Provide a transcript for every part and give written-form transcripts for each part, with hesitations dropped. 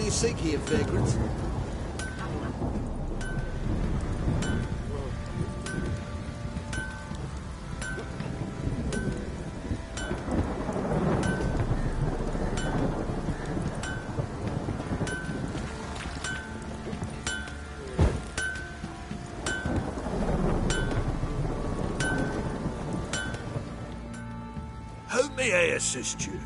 you seek here, vagrant? How may I assist you?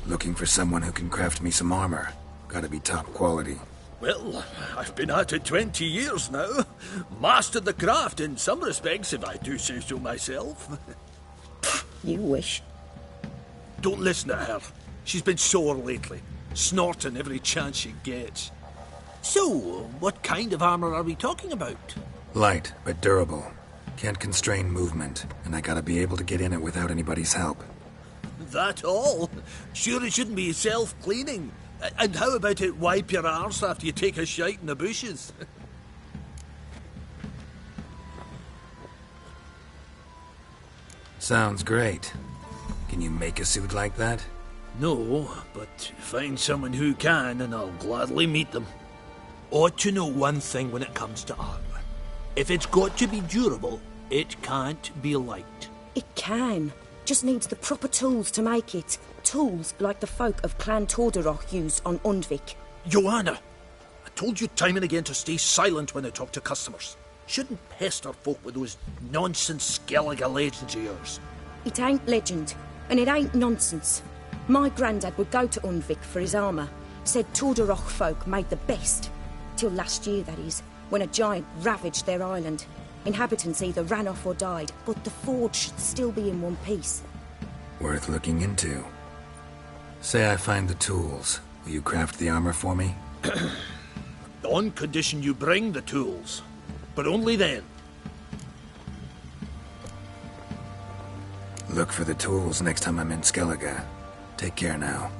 Looking for someone who can craft me some armor. Gotta be top quality. Well, I've been at it 20 years now. Mastered the craft in some respects, if I do say so myself. You wish. Don't listen to her. She's been sore lately, snorting every chance she gets. So, what kind of armor are we talking about? Light, but durable. Can't constrain movement, and I gotta be able to get in it without anybody's help. That all? Sure it shouldn't be self-cleaning. And how about it wipe your arse after you take a shite in the bushes? Sounds great. Can you make a suit like that? No, but find someone who can and I'll gladly meet them. Ought to know one thing when it comes to armor. If it's got to be durable, it can't be light. It can. Just needs the proper tools to make it. Tools like the folk of Clan Torderoch used on Undvik. Joanna, I told you time and again to stay silent when I talk to customers. Shouldn't pester folk with those nonsense Skellige legends of yours. It ain't legend, and it ain't nonsense. My granddad would go to Undvik for his armour. Said Torderoch folk made the best. Till last year, that is, when a giant ravaged their island. Inhabitants either ran off or died, but the forge should still be in one piece. Worth looking into. Say I find the tools. Will you craft the armor for me? On condition you bring the tools. But only then. Look for the tools next time I'm in Skellige. Take care now.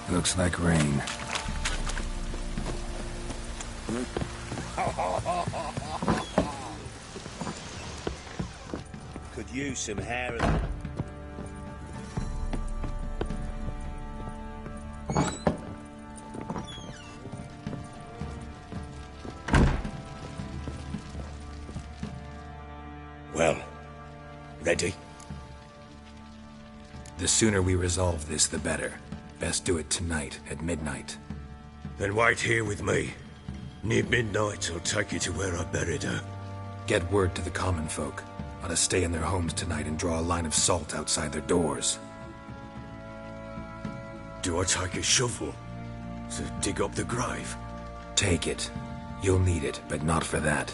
Looks like rain. Could use some hair of that. Well, ready? The sooner we resolve this, the better. Best do it tonight, at midnight. Then wait here with me. Near midnight, I'll take you to where I buried her. Get word to the common folk. Ought to stay in their homes tonight and draw a line of salt outside their doors. Do I take a shovel to dig up the grave? Take it. You'll need it, but not for that.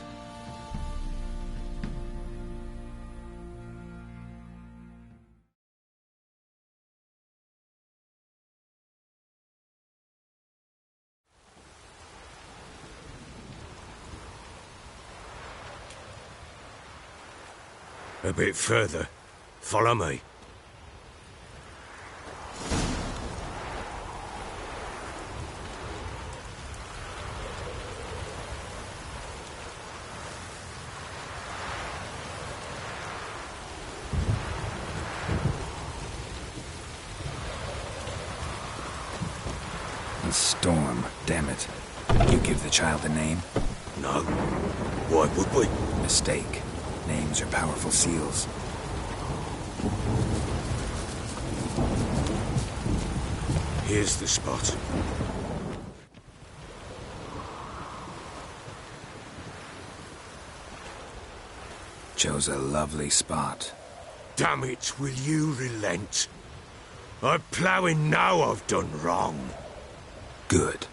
A bit further. Follow me. A storm, damn it. You give the child a name? No. Why would we? Mistake. Names are powerful seals. Here's the spot. Chose a lovely spot. Damn it, will you relent? I'm ploughing now I've done wrong. Good.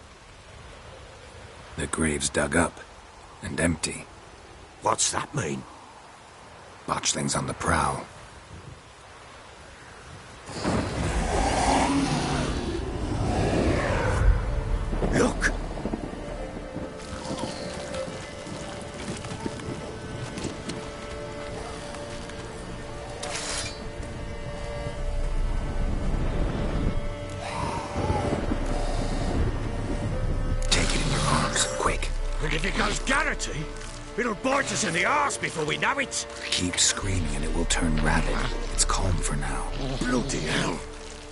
The grave's dug up and empty. What's that mean? Botchlings on the prowl. Look! And if it goes Garrity, it'll bite us in the arse before we know it. Keep screaming and it will turn rabid. It's calm for now. Bloody hell.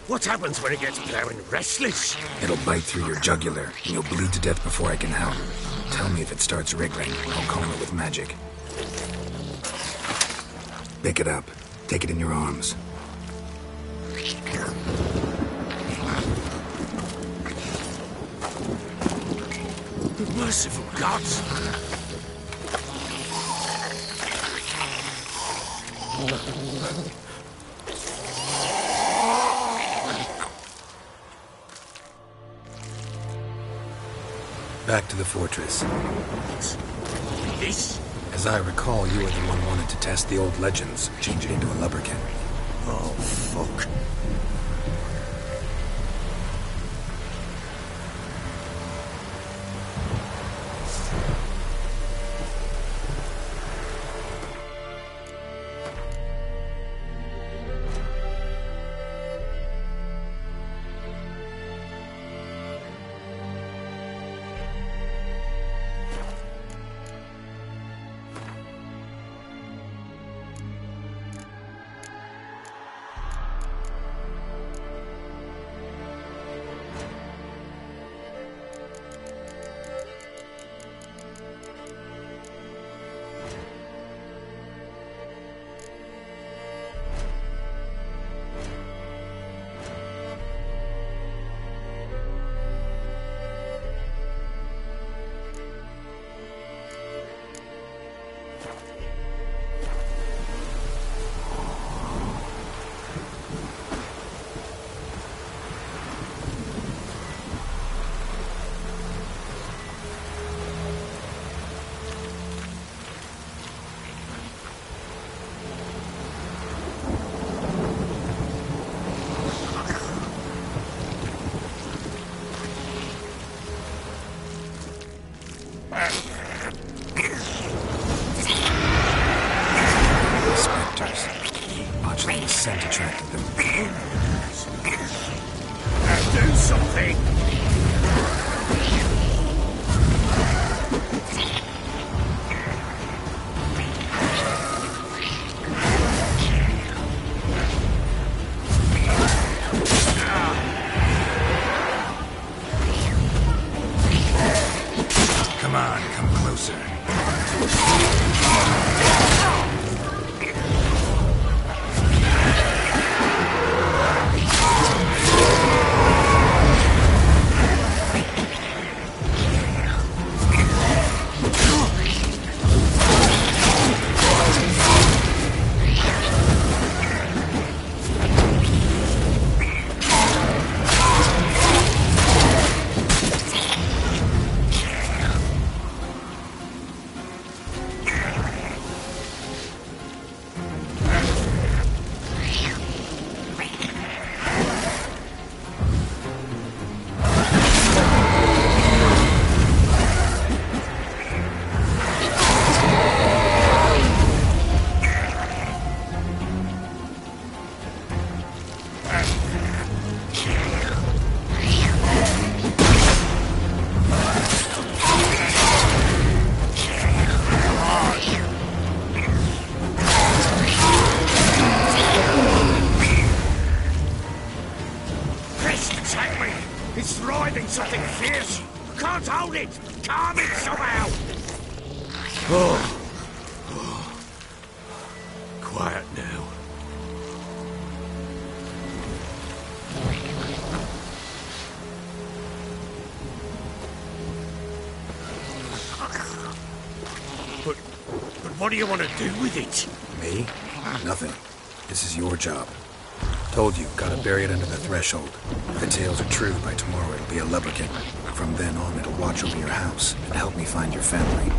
What happens when it gets plowing restless? It'll bite through your jugular, and you'll bleed to death before I can help. Tell me if it starts wriggling. I'll calm it with magic. Pick it up. Take it in your arms. Merciful gods! Back to the fortress. This? As I recall, you were the one wanted to test the old legends, change it into a lubberkin. Oh, fuck. scent attracted them. Do something! Come on, come closer. It's writhing something fierce. Can't hold it. Calm it somehow. Quiet now. But what do you want to do with it? Me? Nothing. This is your job. Told you, gotta bury it under the threshold. If the tales are true, by tomorrow it'll be a lubberkin. From then on, it'll watch over your house and help me find your family.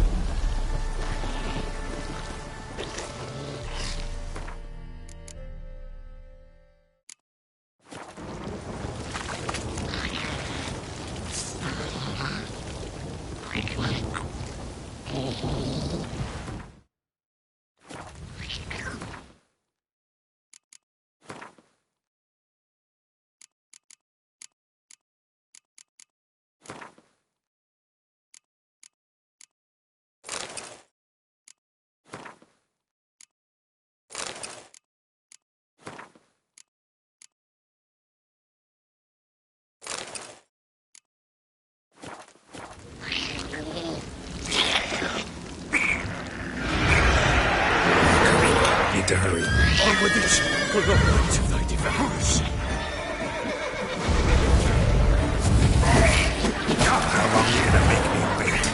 with it for the right of thy devours. How long are you gonna make me wait?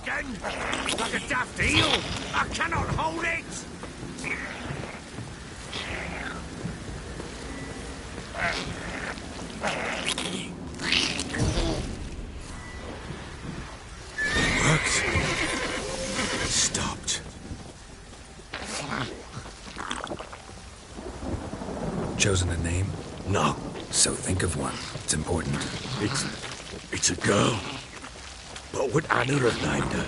Again, like a daft eel. I cannot hold it. Worked. Stopped. Chosen a name? No, So think of one. It's important. it's a girl. What would Anna have named her?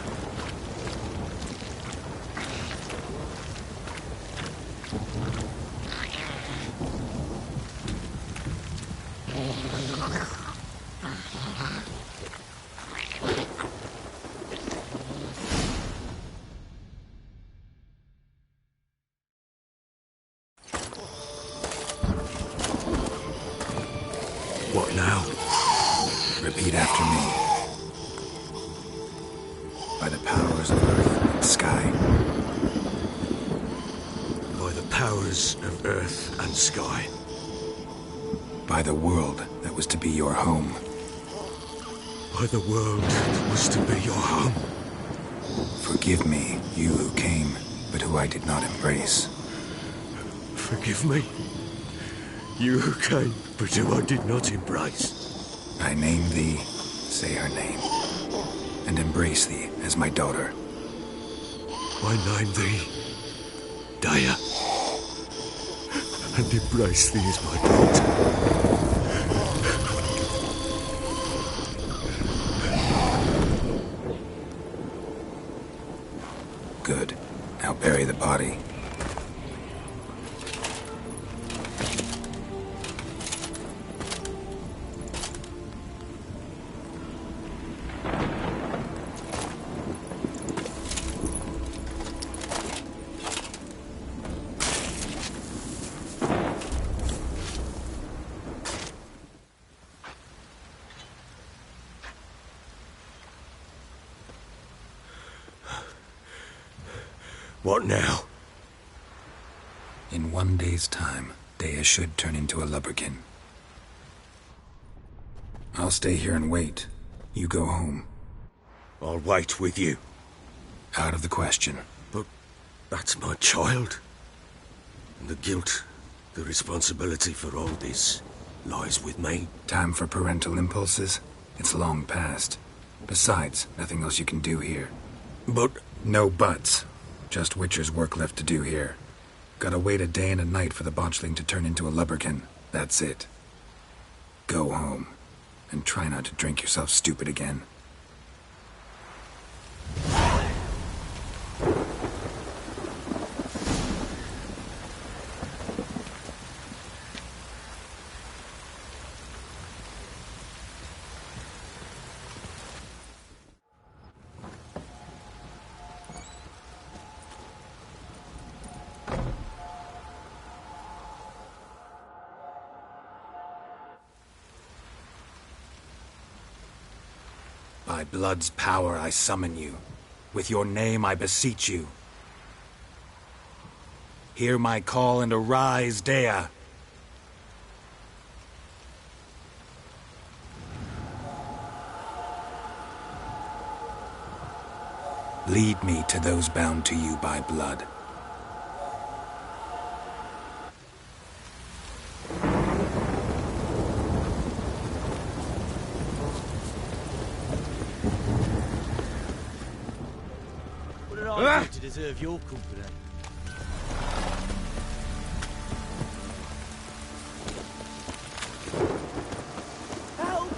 What now? Repeat after me. By the powers of earth and sky. By the powers of earth and sky. By the world that was to be your home. By the world that was to be your home. Forgive me, you who came, but who I did not embrace. Forgive me. You who came, but who I did not embrace. I name thee, say her name, and embrace thee as my daughter. I name thee Daya, and embrace thee as my daughter. Good. Now bury the body. What now? In 1 day's time, Dea should turn into a lubberkin. I'll stay here and wait. You go home. I'll wait with you. Out of the question. But that's my child. And the guilt, the responsibility for all this lies with me. Time for parental impulses? It's long past. Besides, nothing else you can do here. But No buts. Just Witcher's work left to do here. Gotta wait a day and a night for the botchling to turn into a lubberkin. That's it. Go home. And try not to drink yourself stupid again. By blood's power I summon you. With your name I beseech you. Hear my call and arise, Dea. Lead me to those bound to you by blood. What did I do to deserve your company? Help!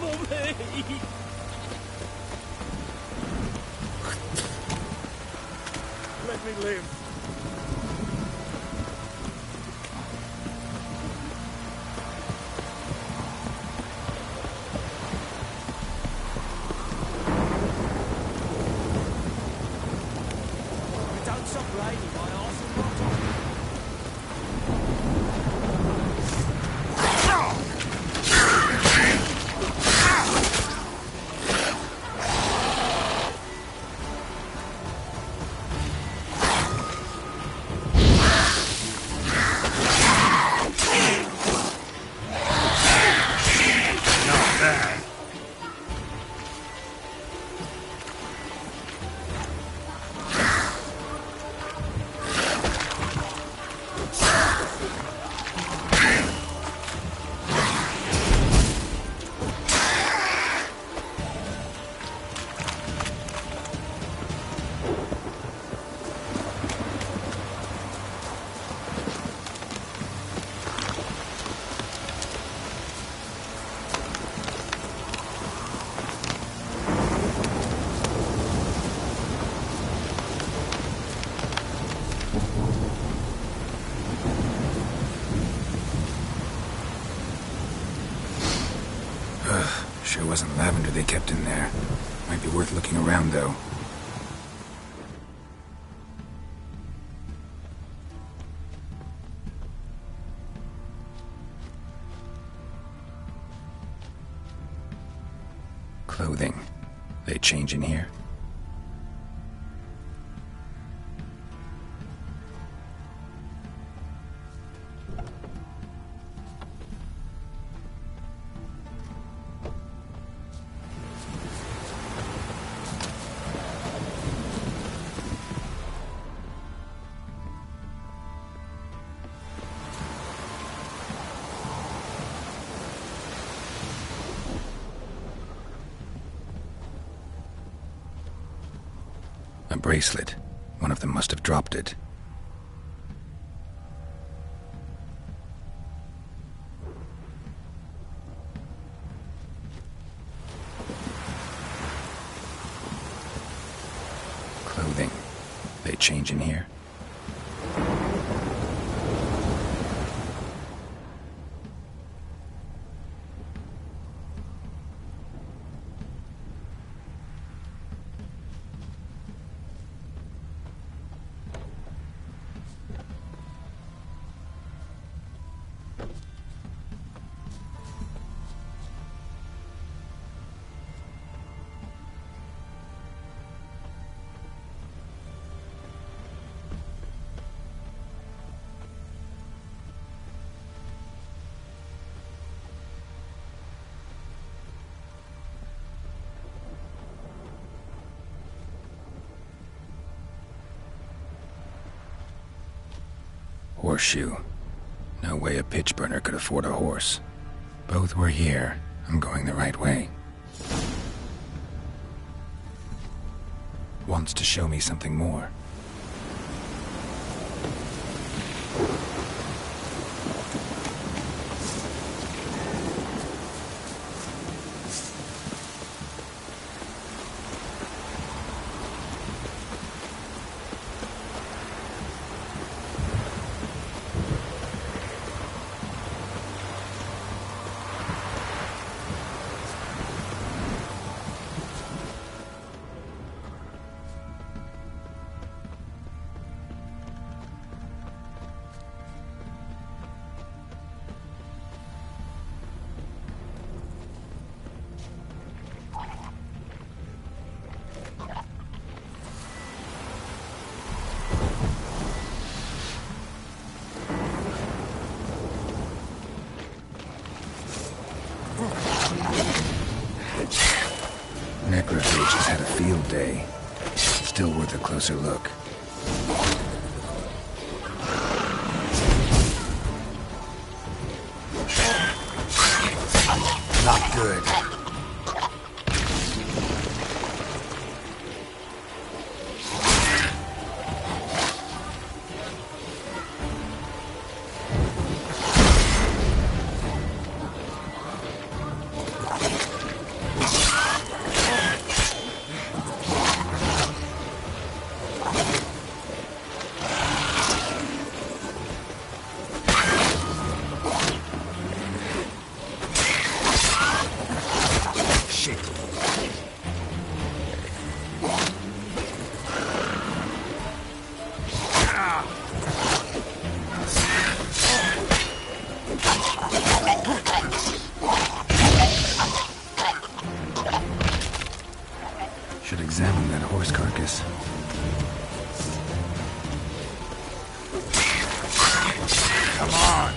Mummy! Let me live. Don't stop raining, my arse will rot off. Sure wasn't lavender they kept in there. Might be worth looking around, though. Clothing. They change in here? A bracelet. One of them must have dropped it. Clothing. They change in here? Horseshoe. No way a pitch burner could afford a horse. Both were here. I'm going the right way. Wants to show me something more. Necrophage has had a field day. Still worth a closer look. Not good. Should examine that horse carcass. Come on!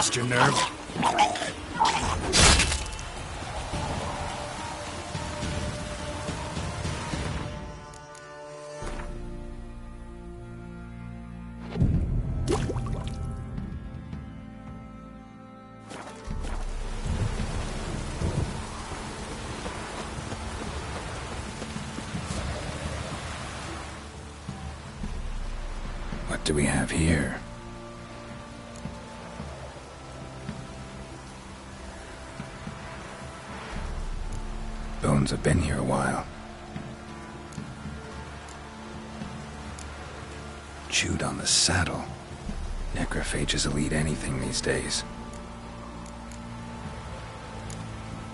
Lost your nerve? What do we have here? Bones have been here a while. Chewed on the saddle. Necrophages will eat anything these days.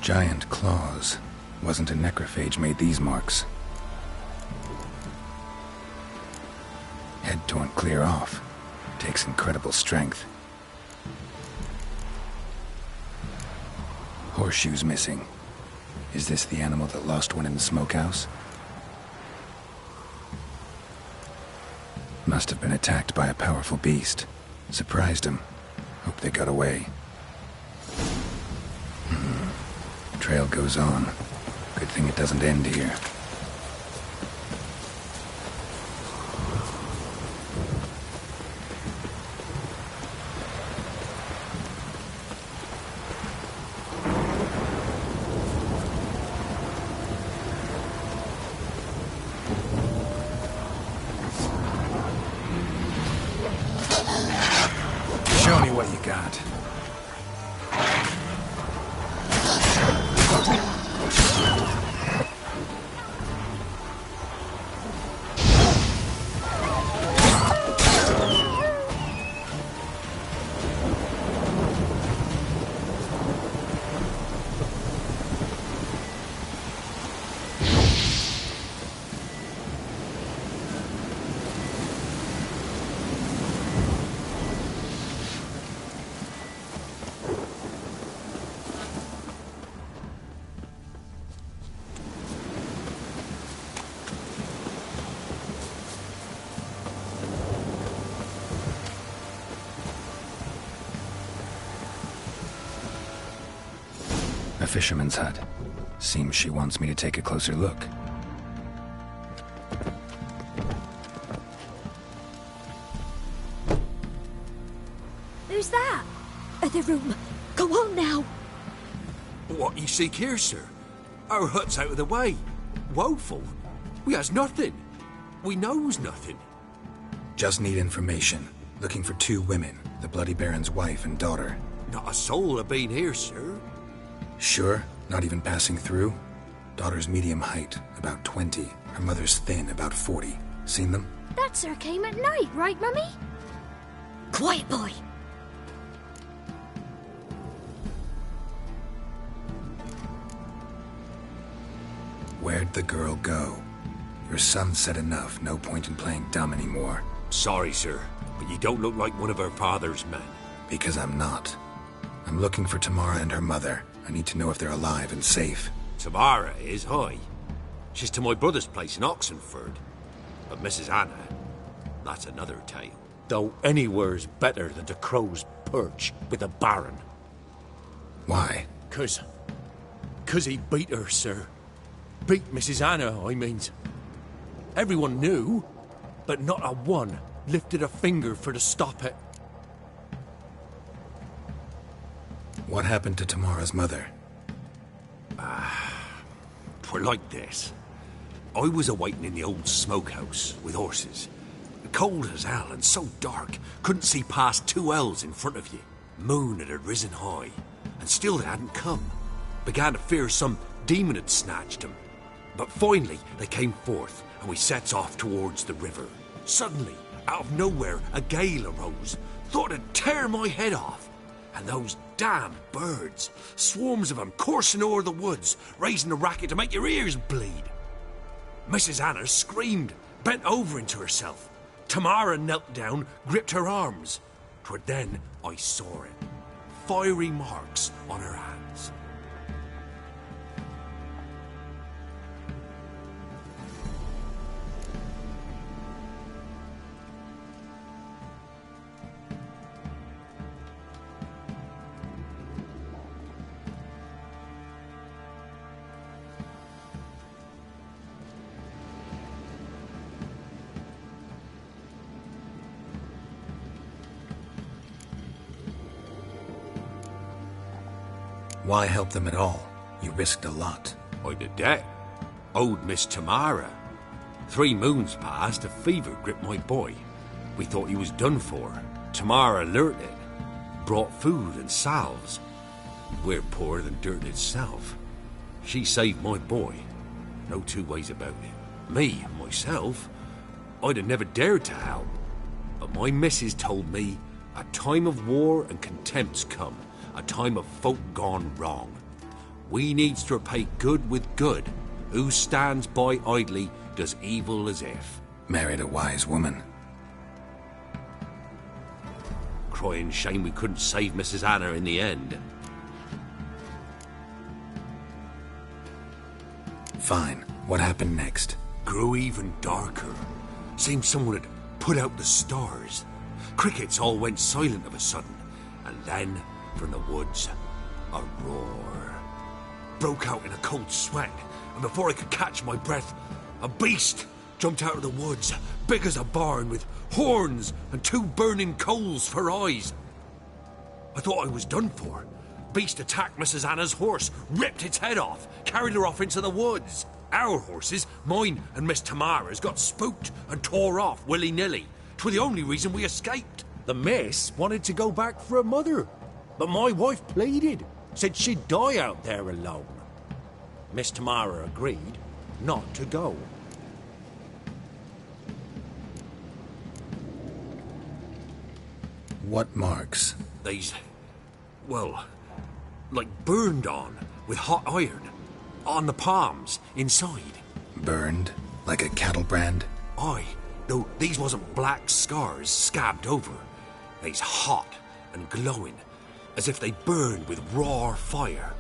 Giant claws. Wasn't a necrophage made these marks. Head torn clear off. Takes incredible strength. Horseshoes missing. Is this the animal that lost one in the smokehouse? Must have been attacked by a powerful beast. Surprised him. Hope they got away. Trail goes on. Good thing it doesn't end here. Show me what you got. A fisherman's hut. Seems she wants me to take a closer look. Who's that? The room. Go on now. What you seek here, sir? Our hut's out of the way. Woeful. We has nothing. We knows nothing. Just need information. Looking for 2 women, the Bloody Baron's wife and daughter. Not a soul have been here, sir. Sure? Not even passing through? Daughter's medium height, about 20. Her mother's thin, about 40. Seen them? That sir came at night, right, Mummy? Quiet, boy. Where'd the girl go? Your son said enough, no point in playing dumb anymore. Sorry, sir, but you don't look like one of our father's men. Because I'm not. I'm looking for Tamara and her mother. I need to know if they're alive and safe. Tamara is, aye. She's to my brother's place in Oxenford. But Mrs. Anna, that's another tale. Though anywhere's better than the Crow's Perch with the Baron. Why? 'Cause he beat her, sir. Beat Mrs. Anna, I means. Everyone knew, but not a one lifted a finger for to stop it. What happened to Tamara's mother? 'Twere like this. I was awaiting in the old smokehouse with horses. Cold as hell and so dark, couldn't see past 2 ells in front of you. Moon had risen high, and still they hadn't come. Began to fear some demon had snatched them. But finally they came forth, and we sets off towards the river. Suddenly, out of nowhere, a gale arose. Thought it'd tear my head off. And those damn birds, swarms of them coursing o'er the woods, raising a racket to make your ears bleed. Mrs. Anna screamed, bent over into herself. Tamara knelt down, gripped her arms. 'Twere then I saw it. Fiery marks on her hands. Why help them at all? You risked a lot. I did that. Owed Miss Tamara. 3 moons passed, a fever gripped my boy. We thought he was done for. Tamara learnt it. Brought food and salves. We're poorer than dirt itself. She saved my boy. No 2 ways about it. Me, myself, I'd have never dared to help. But my missus told me a time of war and contempt's come. A time of folk gone wrong. We needs to repay good with good. Who stands by idly does evil as if. Married a wise woman. Crying shame we couldn't save Mrs. Anna in the end. Fine. What happened next? Grew even darker. Seemed someone had put out the stars. Crickets all went silent of a sudden. And then, from the woods, a roar. Broke out in a cold sweat, and before I could catch my breath, a beast jumped out of the woods, big as a barn, with horns and 2 burning coals for eyes. I thought I was done for. Beast attacked Mrs. Anna's horse, ripped its head off, carried her off into the woods. Our horses, mine and Miss Tamara's, got spooked and tore off willy-nilly. 'Twere the only reason we escaped. The miss wanted to go back for her mother, but my wife pleaded, said she'd die out there alone. Miss Tamara agreed not to go. What marks? They's, well, like burned on with hot iron. On the palms, inside. Burned? Like a cattle brand? Aye, though these wasn't black scars scabbed over. They's hot and glowing, as if they burned with raw fire.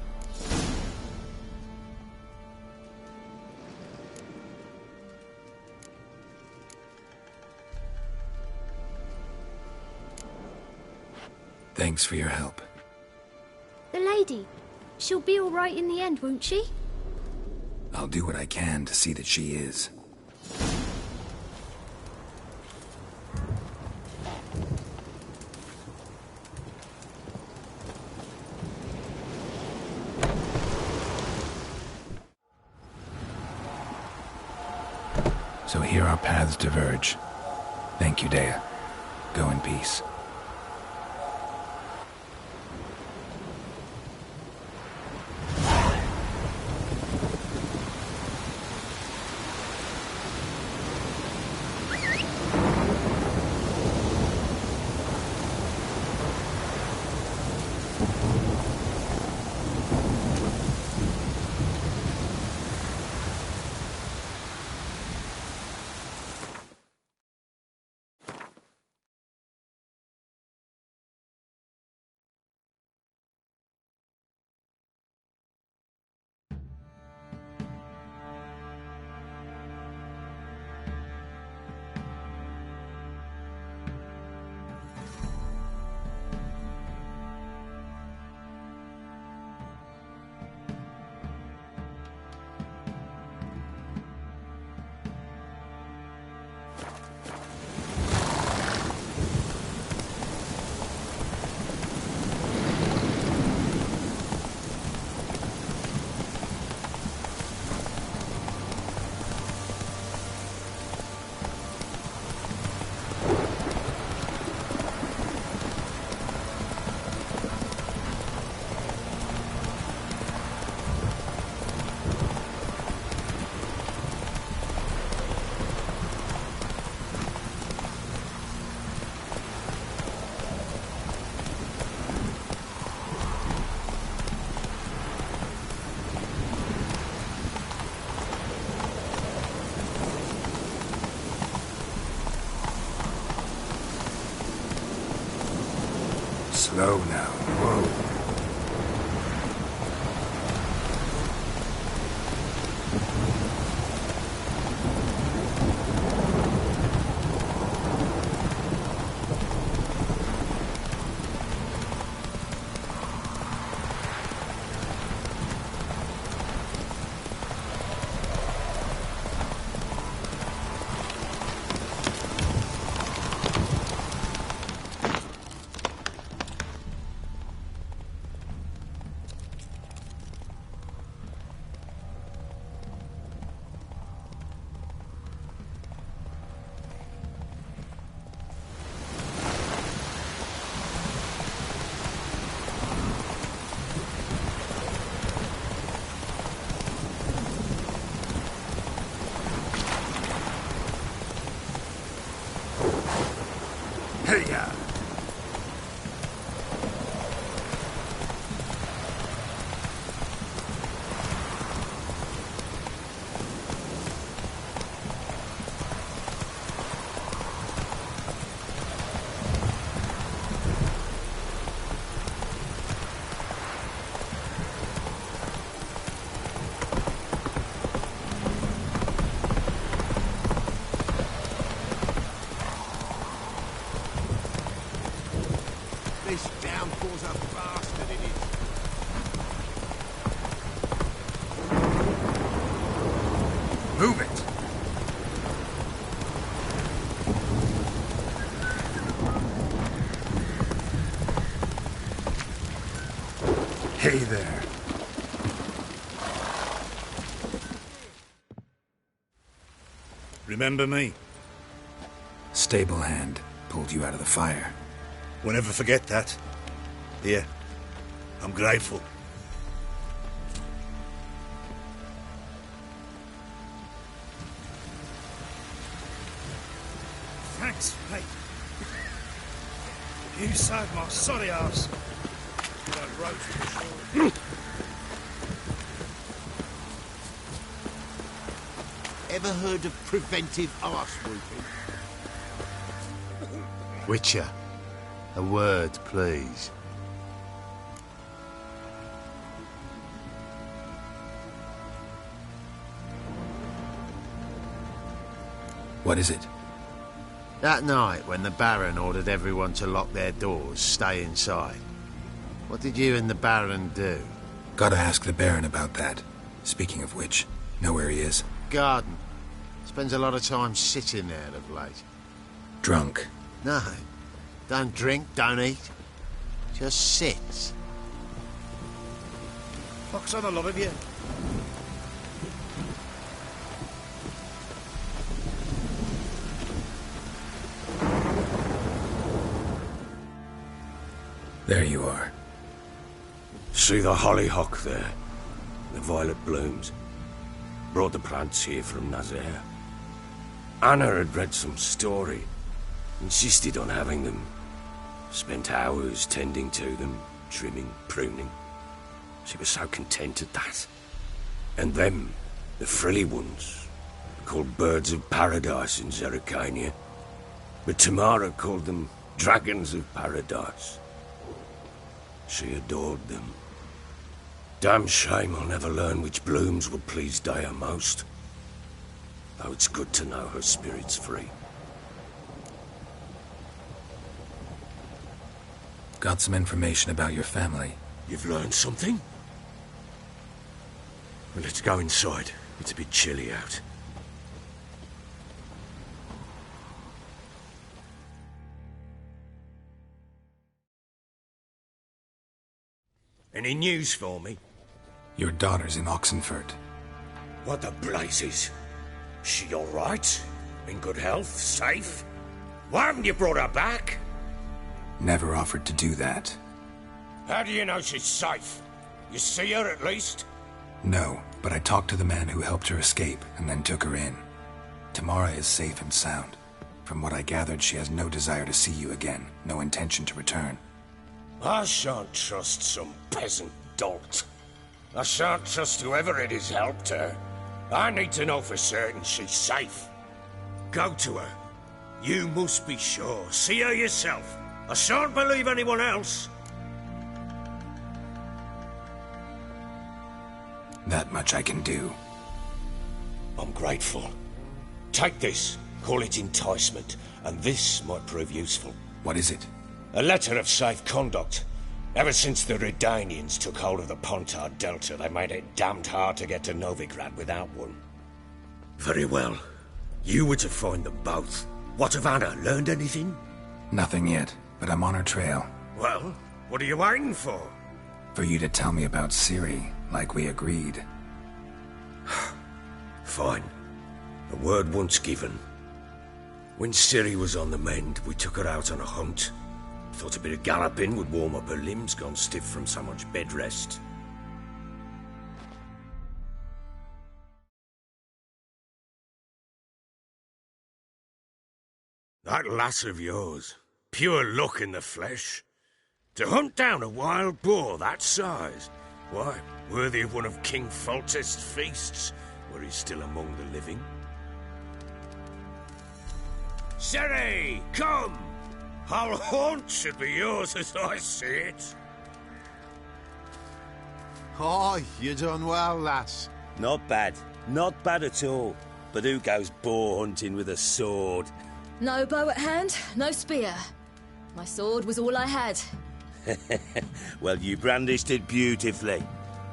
Thanks for your help. The lady. She'll be all right in the end, won't she? I'll do what I can to see that she is. So here our paths diverge. Thank you, Dea. Go in peace. Slow now. Whoa. Hey-ya! This downpour's a bastard, it is. Move it! Hey there. Remember me? Stable hand pulled you out of the fire. We'll never forget that. Here, I'm grateful. Thanks, mate. You saved my sorry ass. That road to the shore. Ever heard of preventive arse whooping? Witcher, a word, please. What is it? That night when the Baron ordered everyone to lock their doors, stay inside. What did you and the Baron do? Gotta ask the Baron about that. Speaking of which, know where he is? Garden. Spends a lot of time sitting there of late. Drunk. No. Don't drink, don't eat. Just sits. Fox on the lot of you. There you are. See the hollyhock there? The violet blooms. Brought the plants here from Nazaire. Anna had read some story. Insisted on having them. Spent hours tending to them, trimming, pruning. She was so content at that. And them, the frilly ones, called birds of paradise in Zerrikania. But Tamara called them dragons of paradise. She adored them. Damn shame I'll never learn which blooms will please Daya most. Though it's good to know her spirit's free. Got some information about your family. You've learned something? Well, let's go inside. It's a bit chilly out. Any news for me? Your daughter's in Oxenfurt. What the blazes? She all right? In good health? Safe? Why haven't you brought her back? Never offered to do that. How do you know she's safe? You see her at least? No, but I talked to the man who helped her escape and then took her in. Tamara is safe and sound. From what I gathered, she has no desire to see you again, no intention to return. I shan't trust some peasant dolt. I shan't trust whoever it is helped her. I need to know for certain she's safe. Go to her. You must be sure. See her yourself. I shan't believe anyone else. That much I can do. I'm grateful. Take this. Call it enticement. And this might prove useful. What is it? A letter of safe conduct. Ever since the Redanians took hold of the Pontard Delta, they made it damned hard to get to Novigrad without one. Very well. You were to find them both. What of Anna? Learned anything? Nothing yet, but I'm on her trail. Well, what are you waiting for? For you to tell me about Ciri, like we agreed. Fine. A word once given. When Ciri was on the mend, we took her out on a hunt. Thought a bit of galloping would warm up her limbs, gone stiff from so much bed rest. That lass of yours, pure luck in the flesh. To hunt down a wild boar that size, why, worthy of one of King Foltest's feasts, where he's still among the living. Ciri, come! Our haunt should be yours as I see it. Oh, you done well, lass. Not bad. Not bad at all. But who goes boar hunting with a sword? No bow at hand, no spear. My sword was all I had. Well, you brandished it beautifully.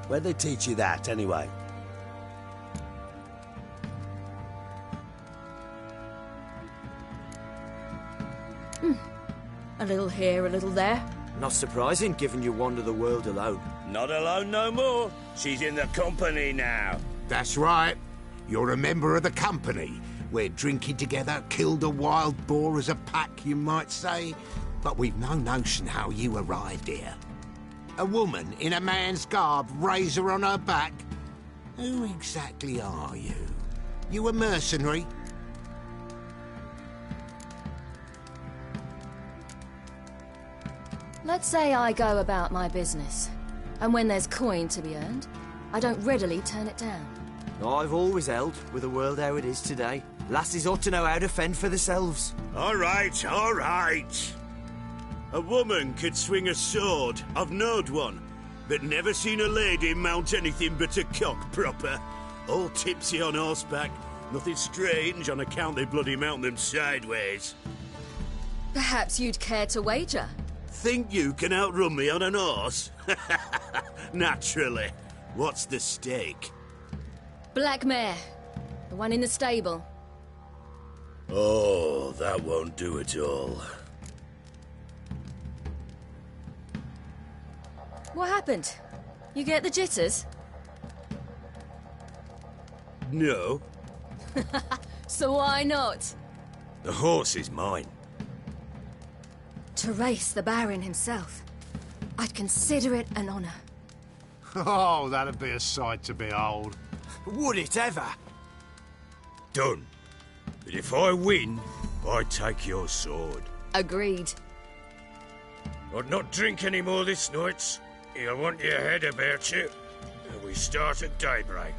Where'd they teach you that, anyway? A little here, a little there. Not surprising, given you wander the world alone. Not alone no more. She's in the company now. That's right. You're a member of the company. We're drinking together, killed a wild boar as a pack, you might say. But we've no notion how you arrived here. A woman in a man's garb, razor on her back. Who exactly are you? You a mercenary? Let's say I go about my business. And when there's coin to be earned, I don't readily turn it down. I've always held, with the world how it is today, lasses ought to know how to fend for themselves. All right, all right. A woman could swing a sword. I've knowed one, but never seen a lady mount anything but a cock proper. All tipsy on horseback. Nothing strange on account they bloody mount them sideways. Perhaps you'd care to wager? Think you can outrun me on an horse? Naturally. What's the stake? Black mare. The one in the stable. Oh, that won't do at all. What happened? You get the jitters? No. So why not? The horse is mine. To race the Baron himself. I'd consider it an honor. Oh, that'd be a sight to behold. Would it ever? Done. But if I win, I take your sword. Agreed. I'd not drink any more this night. You'll want your head about you. And we start at daybreak.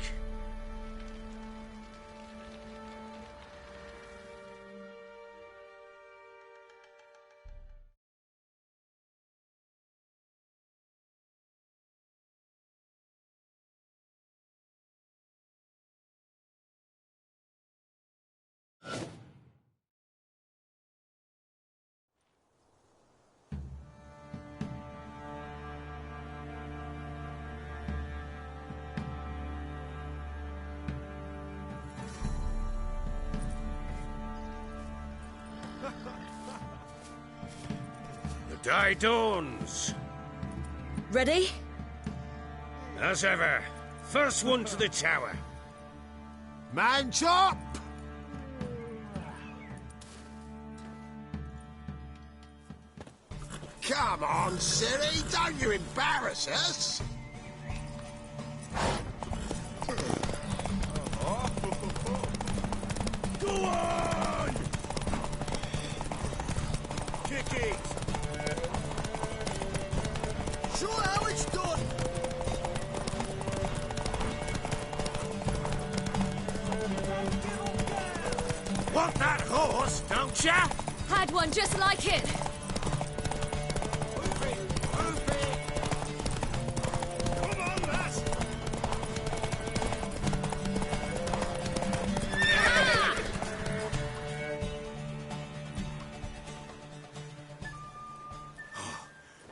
The day dawns. Ready? As ever, first one to the tower. Man chop! Come on, Siri, don't you embarrass us! Go on! Kick it! Show how it's done! Want that horse, don't ya? Had one just like it. Come on, lass!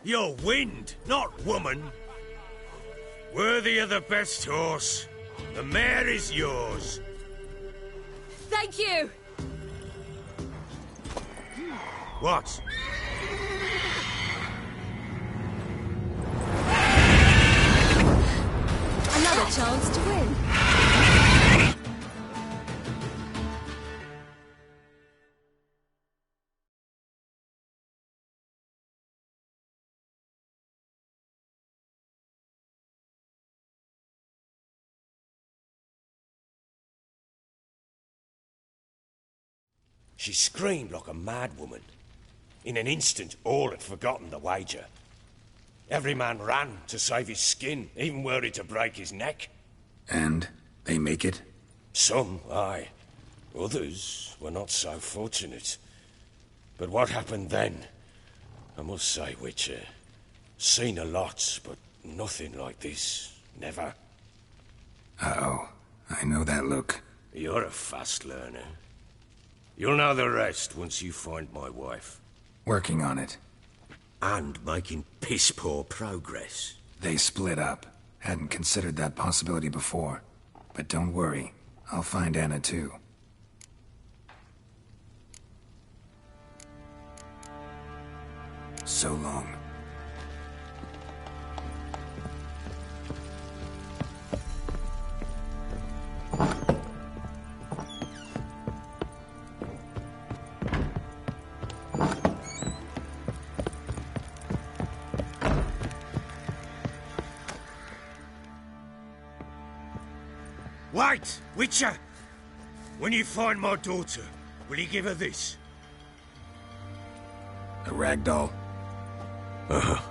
You're wind, not woman. Worthy of the best horse. The mare is yours. Thank you. What? Another chance to win. She screamed like a mad woman. In an instant, all had forgotten the wager. Every man ran to save his skin, even were it to break his neck. And they make it? Some, aye. Others were not so fortunate. But what happened then? I must say, Witcher, seen a lot, but nothing like this. Never. Uh-oh. I know that look. You're a fast learner. You'll know the rest once you find my wife. Working on it. And making piss-poor progress. They split up. Hadn't considered that possibility before. But don't worry. I'll find Anna too. So long. Wait, Witcher! When you find my daughter, will you give her this? A ragdoll? Uh-huh.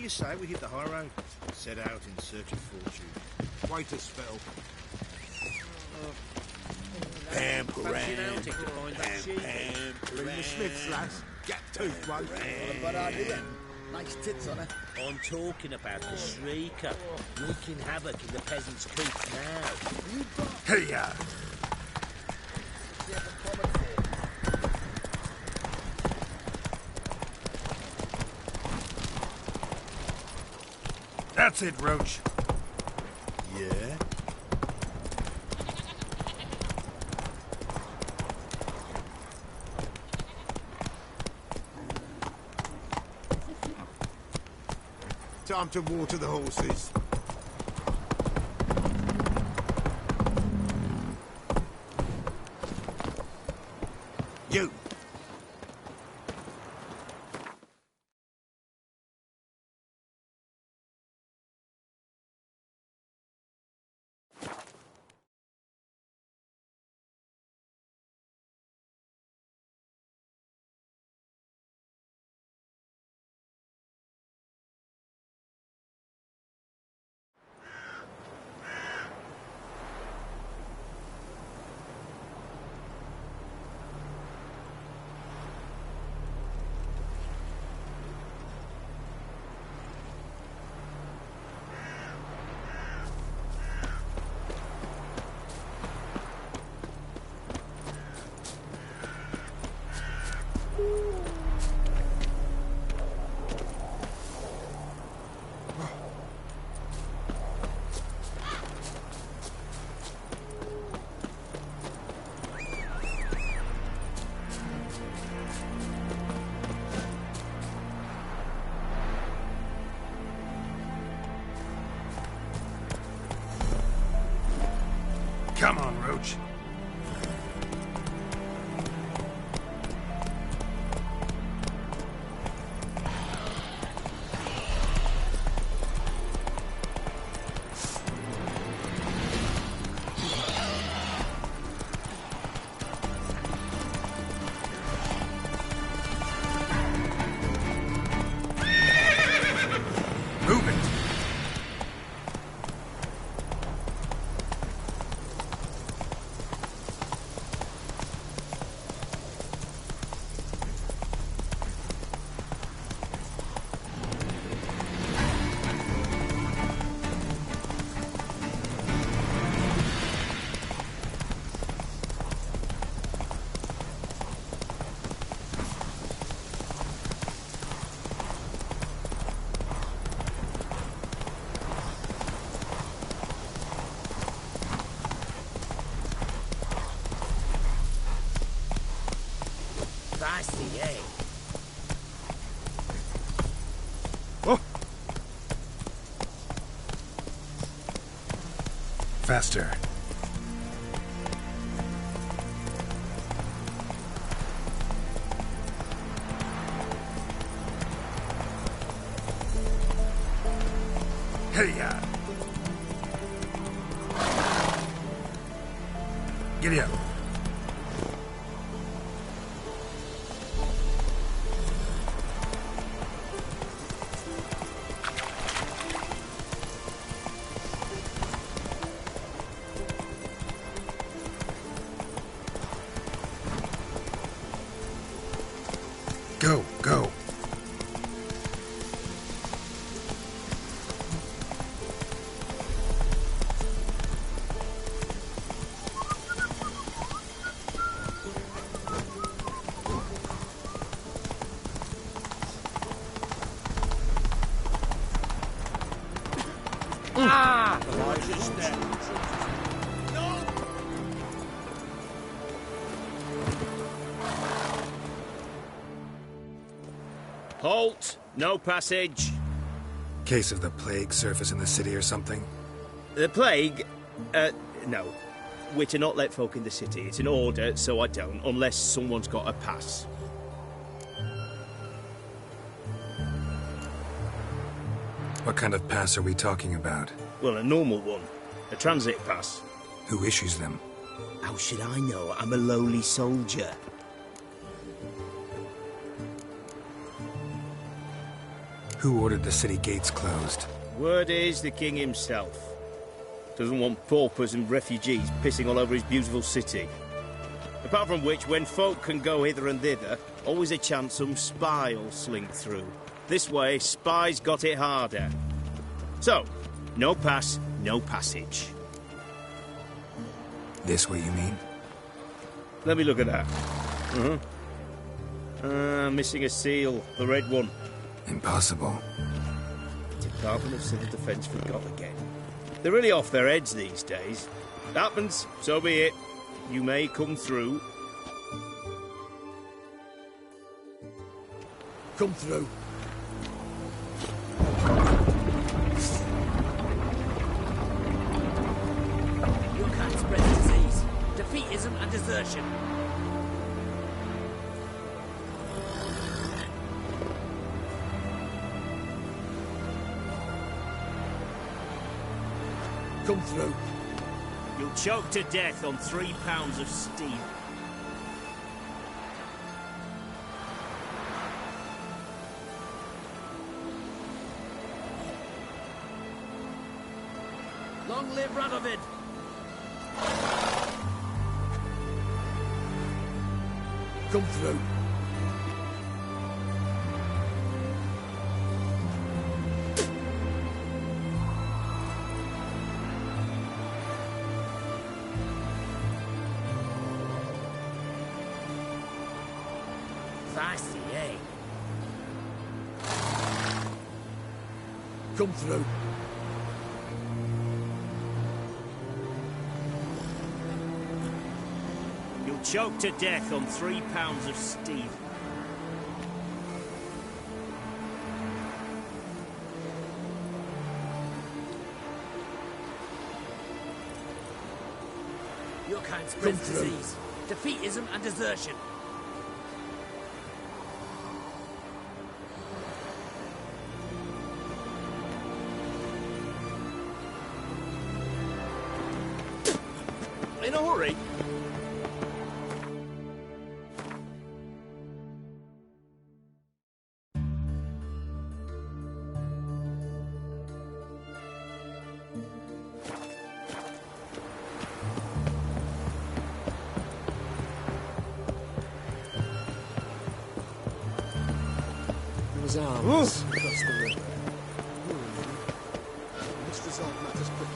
you say we hit the high road? Set out in search of fortune. Wait a spell. Bring the Smiths, lads. Get tooth, won't you? Bad idea. Nice tits on her. I'm talking about the Shrieker, wreaking havoc in the peasants' coop now. Hey-ya! That's it, Roach. Yeah? Time to water the horses. You! Come on, Roach. Move it! Feisty, eh? Oh! Faster. Hey-ya! Giddy up. Go, go. Ah! Halt! No passage. Case of the plague surface in the city or something? The plague? No. We're to not let folk in the city. It's an order, so I don't, unless someone's got a pass. What kind of pass are we talking about? Well, a normal one. A transit pass. Who issues them? How should I know? I'm a lowly soldier. Who ordered the city gates closed? Word is the king himself. Doesn't want paupers and refugees pissing all over his beautiful city. Apart from which, when folk can go hither and thither, always a chance some spy will slink through. This way, spies got it harder. So, no pass, no passage. This what you mean? Let me look at that. Missing a seal, the red one. Impossible. Department of Civil Defence forgot again. They're really off their heads these days. Happens, so be it. You may come through. Come through. You can't spread disease, defeatism and desertion. Come through. You'll choke to death on 3 pounds of steel. Long live Radovid! Come through. Fancy, eh? Come through. You'll choke to death on 3 pounds of steel. Your kind spreads disease, defeatism and desertion. In a hurry? His arms across the river. Let's resolve matters quickly.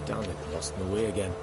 Damn it, lost my way again.